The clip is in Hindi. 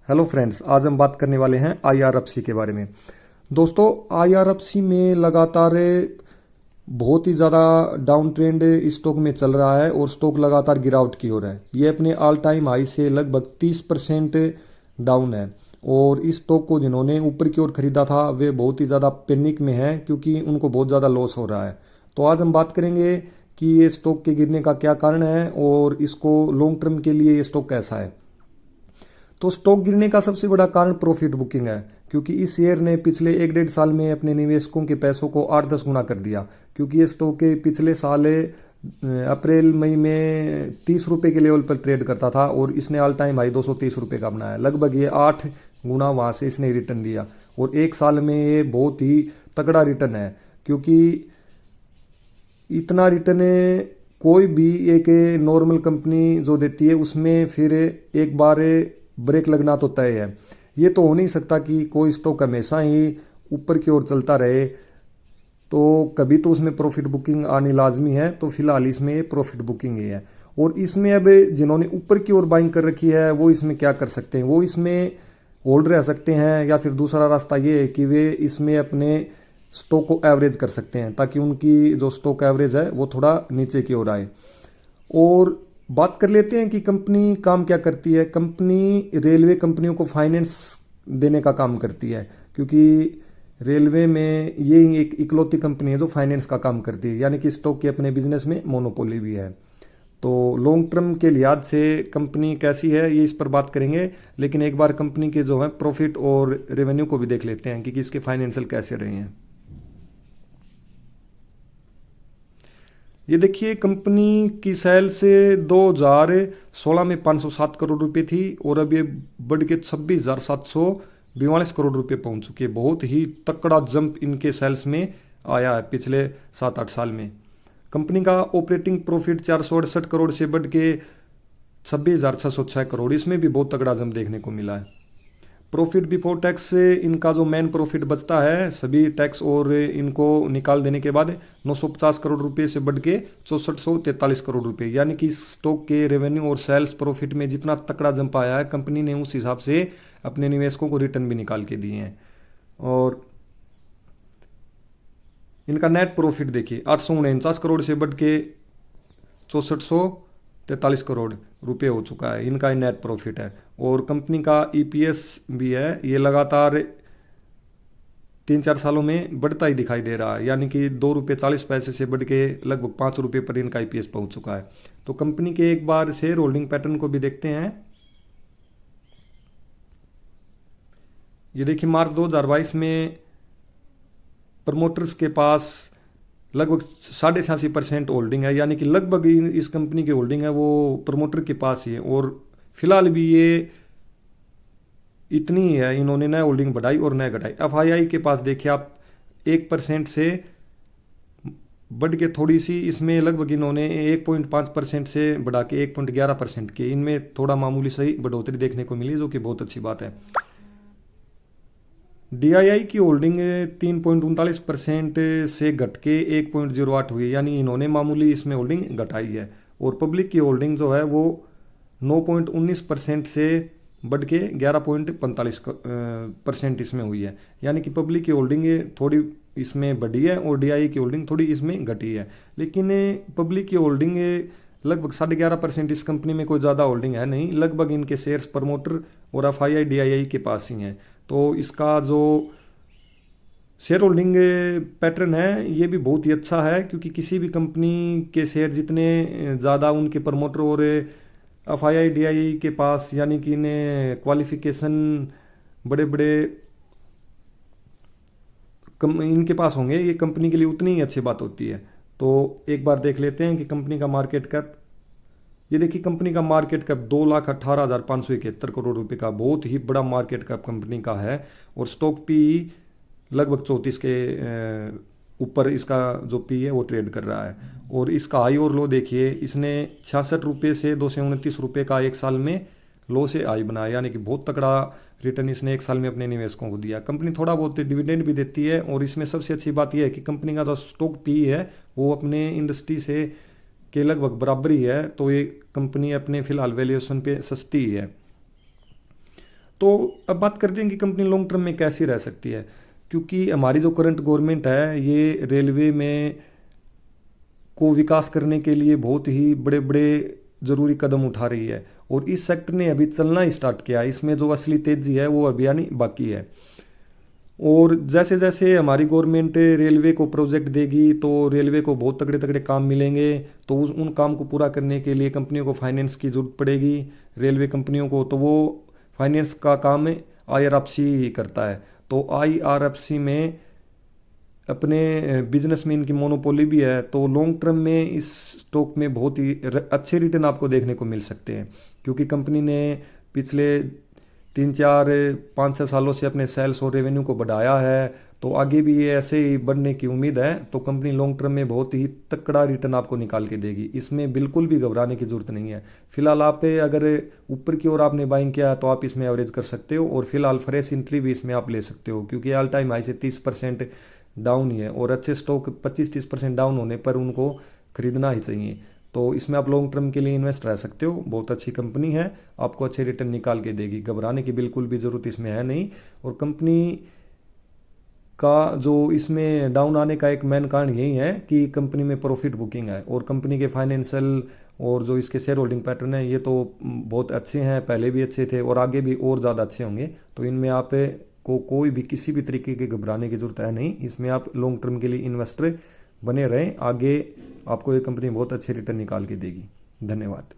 हेलो फ्रेंड्स, आज हम बात करने वाले हैं आईआरएफसी के बारे में। दोस्तों, आईआरएफसी में लगातार बहुत ही ज़्यादा डाउन ट्रेंड स्टॉक में चल रहा है और स्टॉक लगातार गिरावट की ओर है। ये अपने ऑल टाइम हाई से लगभग 30% डाउन है। और इस स्टॉक को जिन्होंने ऊपर की ओर खरीदा था वे बहुत ही ज़्यादा पैनिक में हैं, क्योंकि उनको बहुत ज़्यादा लॉस हो रहा है। तो आज हम बात करेंगे कि ये स्टॉक के गिरने का क्या कारण है और इसको लॉन्ग टर्म के लिए ये स्टॉक कैसा है। तो स्टॉक गिरने का सबसे बड़ा कारण प्रॉफिट बुकिंग है, क्योंकि इस शेयर ने पिछले 1 डेढ़ साल में अपने निवेशकों के पैसों को 8-10 गुना कर दिया। क्योंकि ये स्टॉक के पिछले साल अप्रैल मई में 30 रुपये के लेवल पर ट्रेड करता था और इसने ऑल टाइम हाई 230 रुपये का बनाया। लगभग ये 8 गुना वहाँ से इसने रिटर्न दिया और 1 साल में ये बहुत ही तगड़ा रिटर्न है। क्योंकि इतना रिटर्न कोई भी एक नॉर्मल कंपनी जो देती है उसमें फिर एक बार ब्रेक लगना तो तय है। ये तो हो नहीं सकता कि कोई स्टॉक हमेशा ही ऊपर की ओर चलता रहे, तो कभी तो उसमें प्रॉफिट बुकिंग आनी लाजमी है। तो फिलहाल इसमें प्रॉफिट बुकिंग ही है। और इसमें अब जिन्होंने ऊपर की ओर बाइंग कर रखी है वो इसमें क्या कर सकते हैं, वो इसमें होल्ड रह सकते हैं, या फिर दूसरा रास्ता ये है कि वे इसमें अपने स्टॉक को एवरेज कर सकते हैं, ताकि उनकी जो स्टॉक एवरेज है वो थोड़ा नीचे की ओर आए। और बात कर लेते हैं कि कंपनी काम क्या करती है। कंपनी रेलवे कंपनियों को फाइनेंस देने का काम करती है, क्योंकि रेलवे में ये एक इकलौती कंपनी है जो फाइनेंस का काम करती है, यानी कि स्टॉक के अपने बिजनेस में मोनोपोली भी है। तो लॉन्ग टर्म के लिहाज से कंपनी कैसी है ये इस पर बात करेंगे, लेकिन एक बार कंपनी के जो है प्रॉफिट और रेवेन्यू को भी देख लेते हैं कि इसके फाइनेंशियल कैसे रहे हैं। ये देखिए, कंपनी की सेल्स 2016 में 507 करोड़ रुपए थी और अब ये बढ़ के 26,742 करोड़ रुपए पहुंच चुकी है। बहुत ही तकड़ा जंप इनके सेल्स में आया है पिछले 7-8 साल में। कंपनी का ऑपरेटिंग प्रॉफिट 468 करोड़ से बढ़ के 26,606 करोड़, इसमें भी बहुत तगड़ा जंप देखने को मिला है। प्रॉफिट बिफोर टैक्स से इनका जो मेन प्रॉफिट बचता है सभी टैक्स और इनको निकाल देने के बाद 950 करोड़ रुपए से बढ़ के 6443 करोड़ रुपए, यानी कि स्टॉक के रेवेन्यू और सेल्स प्रॉफिट में जितना तकड़ा जंप आया है कंपनी ने उस हिसाब से अपने निवेशकों को रिटर्न भी निकाल के दिए हैं। और इनका नेट प्रॉफिट देखिए 849 करोड़ से बढ़ के 6443 करोड़ रुपए हो चुका है, इनका नेट प्रॉफिट है। और कंपनी का ईपीएस भी है, ये लगातार 3-4 सालों में बढ़ता ही दिखाई दे रहा है, यानी कि 2 रुपये 40 पैसे से बढ़ के लगभग 5 रुपये पर इनका ईपीएस पहुंच चुका है। तो कंपनी के एक बार शेयर होल्डिंग पैटर्न को भी देखते हैं। ये देखिए, मार्च 2022 में प्रमोटर्स के पास लगभग 86.5% होल्डिंग है, यानी कि लगभग इस कंपनी की होल्डिंग है वो प्रमोटर के पास ही है। और फिलहाल भी ये इतनी ही है, इन्होंने न होल्डिंग बढ़ाई और न घटाई। एफआईआई के पास देखिए आप 1% से बढ़ के थोड़ी सी, इसमें लगभग इन्होंने 1.5% से बढ़ा के 1.11% की, इनमें थोड़ा मामूली सही बढ़ोतरी देखने को मिली, जो कि बहुत अच्छी बात है। डीआईआई की होल्डिंग 3.39% से घट के 1.08 हुई, यानी इन्होंने मामूली इसमें होल्डिंग घटाई है। और पब्लिक की होल्डिंग जो है वो 9.19% से बढ़ के 11.45% इसमें हुई है, यानी कि पब्लिक की होल्डिंग थोड़ी इसमें बढ़ी है और डीआईआई की होल्डिंग थोड़ी इसमें घटी है। लेकिन पब्लिक की होल्डिंग लगभग 11.5% इस कंपनी में कोई ज़्यादा होल्डिंग है नहीं, लगभग इनके शेयर्स प्रमोटर और एफआईआई डीआईआई के पास ही हैं। तो इसका जो शेयर होल्डिंग पैटर्न है ये भी बहुत ही अच्छा है, क्योंकि किसी भी कंपनी के शेयर जितने ज़्यादा उनके प्रमोटर और एफआईआई डीआईआई के पास, यानी कि इन्हें क्वालिफिकेशन बड़े बड़े इनके पास होंगे, ये कंपनी के लिए उतनी ही अच्छी बात होती है। तो एक बार देख लेते हैं कि कंपनी का मार्केट कैप। ये देखिए, कंपनी का मार्केट कैप 2,18,571 करोड़ रुपए का बहुत ही बड़ा मार्केट कैप कंपनी का है। और स्टॉक पी लगभग 34 के ऊपर इसका जो पी है वो ट्रेड कर रहा है। और इसका हाई और लो देखिए, इसने 66 रुपये से 229 रुपये का 1 साल में लो से हाई बनाया, यानी कि बहुत तगड़ा रिटर्न इसने 1 साल में अपने निवेशकों को दिया। कंपनी थोड़ा बहुत डिविडेंड भी देती है, और इसमें सबसे अच्छी बात यह है कि कंपनी का जो स्टॉक पी है वो अपने इंडस्ट्री से के लगभग बराबर ही है। तो ये कंपनी अपने फिलहाल वैल्यूएशन पे सस्ती ही है। तो अब बात करते हैं कि कंपनी लॉन्ग टर्म में कैसी रह सकती है, क्योंकि हमारी जो करंट गवर्नमेंट है ये रेलवे में को विकास करने के लिए बहुत ही बड़े बड़े ज़रूरी कदम उठा रही है, और इस सेक्टर ने अभी चलना ही स्टार्ट किया है। इसमें जो असली तेज़ी है वो अभी आनी बाकी है। और जैसे जैसे हमारी गवर्नमेंट रेलवे को प्रोजेक्ट देगी तो रेलवे को बहुत तगड़े तगड़े काम मिलेंगे, तो उन काम को पूरा करने के लिए कंपनियों को फाइनेंस की ज़रूरत पड़ेगी। रेलवे कंपनियों को तो वो फाइनेंस का काम IRFC ही करता है। तो IRFC में अपने बिजनेसमैन की मोनोपोली भी है, तो लॉन्ग टर्म में इस स्टॉक में बहुत ही अच्छे रिटर्न आपको देखने को मिल सकते हैं, क्योंकि कंपनी ने पिछले 3 4 5 6 सालों से अपने सेल्स और रेवेन्यू को बढ़ाया है। तो आगे भी ये ऐसे ही बढ़ने की उम्मीद है। तो कंपनी लॉन्ग टर्म में बहुत ही तकड़ा रिटर्न आपको निकाल के देगी, इसमें बिल्कुल भी घबराने की जरूरत नहीं है। फिलहाल आप अगर ऊपर की ओर आपने बाइंग किया तो आप इसमें एवरेज कर सकते हो, और फिलहाल फ्रेश एंट्री भी इसमें आप ले सकते हो, क्योंकि ऑल टाइम हाई से 30% डाउन ही है, और अच्छे स्टॉक 25-30% डाउन होने पर उनको खरीदना ही चाहिए। तो इसमें आप लॉन्ग टर्म के लिए इन्वेस्ट रह सकते हो। बहुत अच्छी कंपनी है, आपको अच्छे रिटर्न निकाल के देगी, घबराने की बिल्कुल भी ज़रूरत इसमें है नहीं। और कंपनी का जो इसमें डाउन आने का एक मेन कारण यही है कि कंपनी में प्रॉफिट बुकिंग है, और कंपनी के फाइनेंशियल और जो इसके शेयर होल्डिंग पैटर्न है ये तो बहुत अच्छे हैं, पहले भी अच्छे थे और आगे भी और ज़्यादा अच्छे होंगे। तो इनमें आप को कोई भी किसी भी तरीके के घबराने की जरूरत है नहीं। इसमें आप लॉन्ग टर्म के लिए इन्वेस्टर बने रहें, आगे आपको ये कंपनी बहुत अच्छे रिटर्न निकाल के देगी। धन्यवाद।